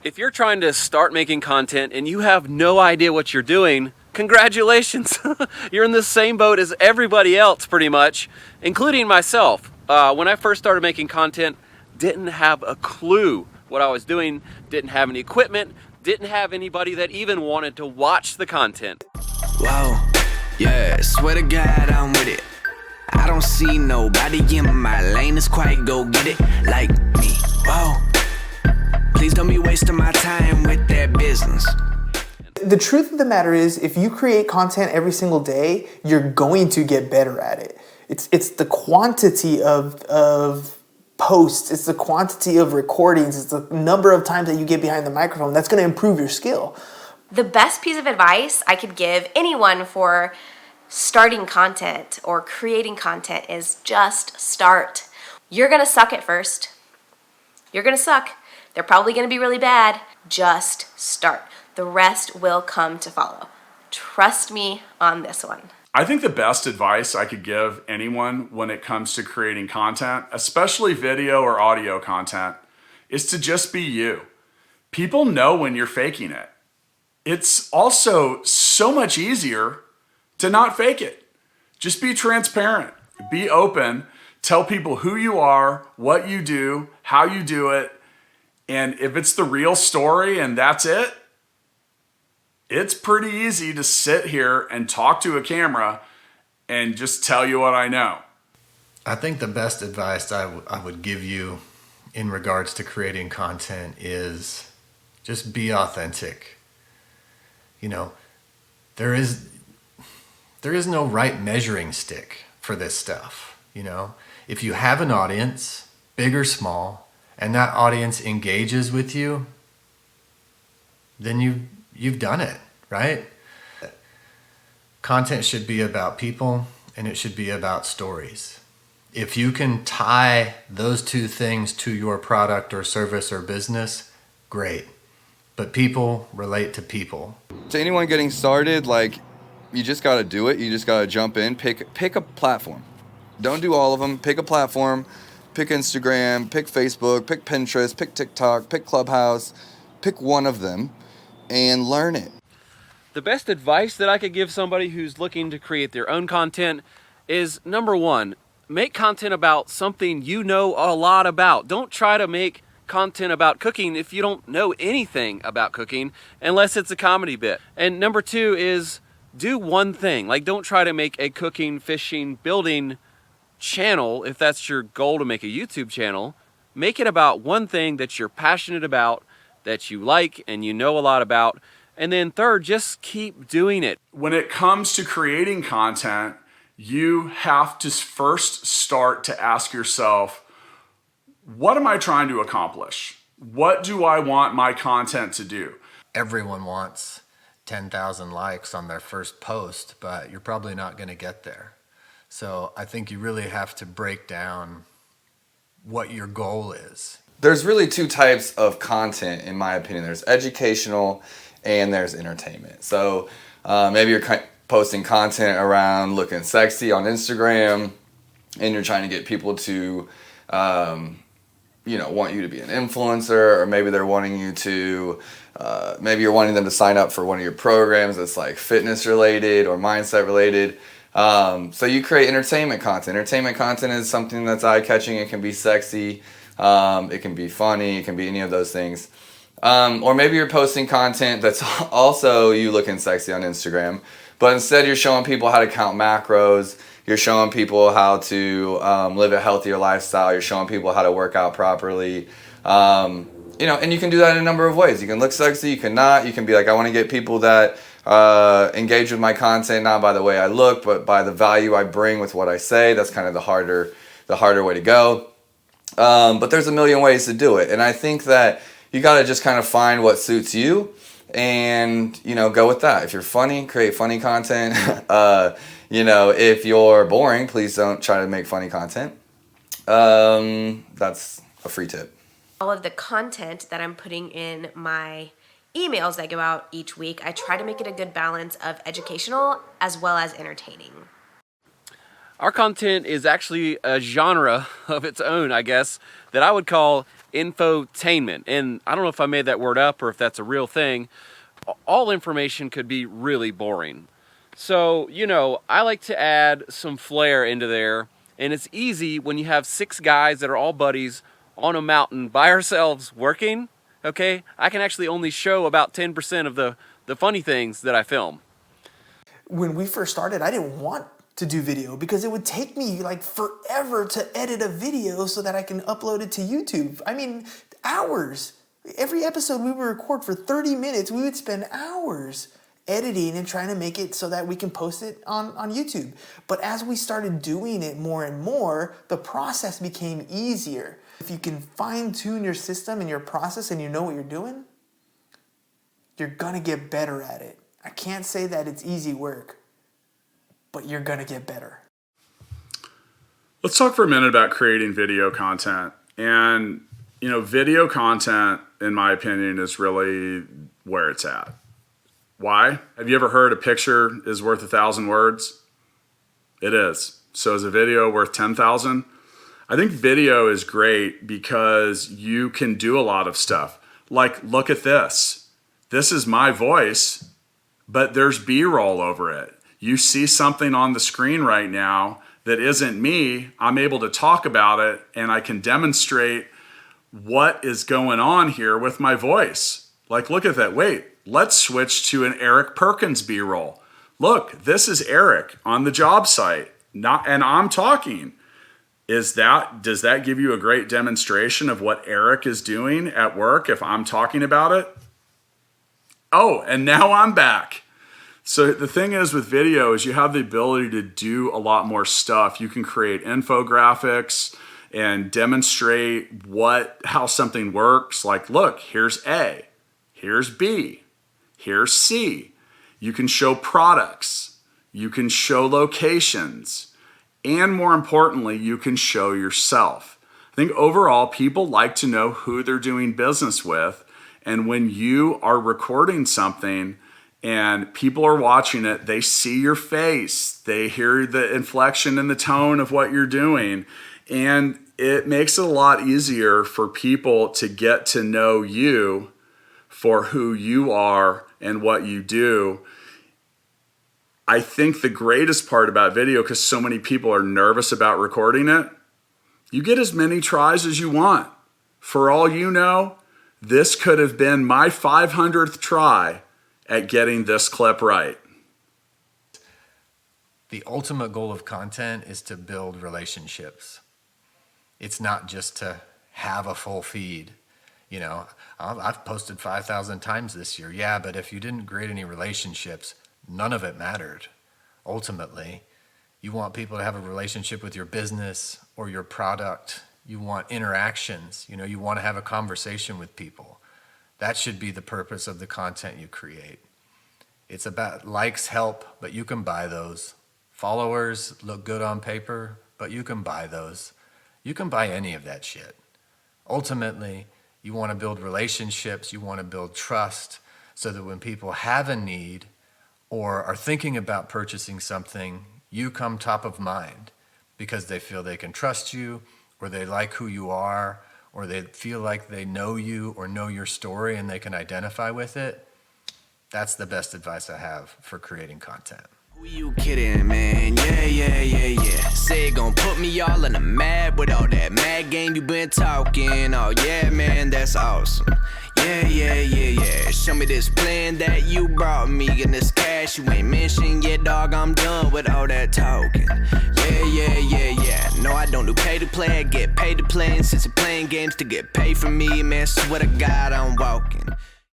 If you're trying to start making content and you have no idea what you're doing, congratulations. You're in the same boat as everybody else pretty much, including myself. When I first started making content, didn't have a clue what I was doing, didn't have any equipment, didn't have anybody that even wanted to watch the content. Whoa, yeah, swear to God I'm with it. I don't see nobody in my lane that's quite go get it like me. Whoa, please don't be wasting my time with that business. The truth of the matter is, if you create content every single day, you're going to get better at it. It's the quantity of posts, it's the quantity of recordings, it's the number of times that you get behind the microphone that's going to improve your skill. The best piece of advice I could give anyone for starting content or creating content is just start. You're going to suck at first. You're going to suck. They're probably going to be really bad. Just start. The rest will come to follow. Trust me on this one. I think the best advice I could give anyone when it comes to creating content, especially video or audio content, is to just be you. People know when you're faking it. It's also so much easier to not fake it. Just be transparent, be open, tell people who you are, what you do, how you do it, and if it's the real story and that's it, it's pretty easy to sit here and talk to a camera and just tell you what I know. I think the best advice I would give you in regards to creating content is just be authentic. You know, there is no right measuring stick for this stuff. You know, if you have an audience, big or small, and that audience engages with you, then you've done it, right? Content should be about people and it should be about stories. If you can tie those two things to your product or service or business, great. But people relate to people. To anyone getting started, like, you just got to do it. You just got to jump in, pick a platform. Don't do all of them. Pick a platform. Pick Instagram, pick Facebook, pick Pinterest, pick TikTok, pick Clubhouse. Pick one of them and learn it. The best advice that I could give somebody who's looking to create their own content is, number one, make content about something you know a lot about. Don't try to make content about cooking if you don't know anything about cooking, unless it's a comedy bit. And number two is do one thing. Like, don't try to make a cooking, fishing, building channel if that's your goal to make a YouTube channel. Make it about one thing that you're passionate about, that you like and you know a lot about. And then third, just keep doing it. When it comes to creating content, you have to first start to ask yourself, what am I trying to accomplish? What do I want my content to do? Everyone wants 10,000 likes on their first post, but you're probably not going to get there. So I think you really have to break down what your goal is. There's really two types of content, in my opinion. There's educational and there's entertainment. So maybe you're posting content around looking sexy on Instagram and you're trying to get people to want you to be an influencer, or maybe they're wanting you to, maybe you're wanting them to sign up for one of your programs that's like fitness related or mindset related. So you create entertainment content. Entertainment content is something that's eye-catching. It can be sexy. It can be funny. It can be any of those things. Or maybe you're posting content that's also you looking sexy on Instagram, but instead you're showing people how to count macros. You're showing people how to live a healthier lifestyle. You're showing people how to work out properly. And you can do that in a number of ways. You can look sexy. You can not. You can be like, I want to get people that engage with my content, not by the way I look, but by the value I bring with what I say. That's kind of the harder way to go. But there's a million ways to do it. And I think that you got to just kind of find what suits you and, go with that. If you're funny, create funny content. If you're boring, please don't try to make funny content. That's a free tip. All of the content that I'm putting in my emails that go out each week, I try to make it a good balance of educational as well as entertaining. Our content is actually a genre of its own, I guess, that I would call infotainment. And I don't know if I made that word up or if that's a real thing. All information could be really boring. So, I like to add some flair into there. And it's easy when you have 6 guys that are all buddies on a mountain by ourselves working. Okay, I can actually only show about 10% of the funny things that I film. When we first started, I didn't want to do video because it would take me like forever to edit a video so that I can upload it to YouTube. I mean, hours. Every episode we would record for 30 minutes, we would spend hours editing and trying to make it so that we can post it on YouTube. But as we started doing it more and more, the process became easier. If you can fine-tune your system and your process and you know what you're doing, you're gonna get better at it. I can't say that it's easy work, but you're gonna get better. Let's talk for a minute about creating video content. And, video content, in my opinion, is really where it's at. Why? Have you ever heard a picture is worth 1,000 words? It is. So is a video worth 10,000? I think video is great because you can do a lot of stuff. Like, look at this. This is my voice, but there's B-roll over it. You see something on the screen right now that isn't me. I'm able to talk about it and I can demonstrate what is going on here with my voice. Like, look at that. Wait, let's switch to an Eric Perkins B-roll. Look, this is Eric on the job site, and I'm talking. Does that give you a great demonstration of what Eric is doing at work if I'm talking about it? Oh, and now I'm back. So the thing is with video is you have the ability to do a lot more stuff. You can create infographics and demonstrate how something works. Like, look, here's A, here's B, here's C. You can show products, you can show locations, and more importantly, you can show yourself. I think overall, people like to know who they're doing business with. And when you are recording something and people are watching it, they see your face, they hear the inflection and the tone of what you're doing. And it makes it a lot easier for people to get to know you for who you are and what you do. I think the greatest part about video, because so many people are nervous about recording it, you get as many tries as you want. For all you know, this could have been my 500th try at getting this clip right. The ultimate goal of content is to build relationships. It's not just to have a full feed. I've posted 5,000 times this year. Yeah, but if you didn't create any relationships, none of it mattered. Ultimately, you want people to have a relationship with your business or your product. You want interactions. You want to have a conversation with people. That should be the purpose of the content you create. It's about likes help, but you can buy those. Followers look good on paper, but you can buy those. You can buy any of that shit. Ultimately, you want to build relationships, you want to build trust, so that when people have a need or are thinking about purchasing something, you come top of mind because they feel they can trust you, or they like who you are, or they feel like they know you or know your story and they can identify with it. That's the best advice I have for creating content. Who you kidding, man? Yeah. Say gon' put me all in a mad with all that mad game you been talking. Oh yeah, man, that's awesome. Yeah. Show me this plan that you brought me and this cash you ain't mentioned yet, dog. I'm done with all that talking. Yeah. No, I don't do pay to play. I get paid to play, and since you're playing games to get paid from me, man, swear to God I'm walking.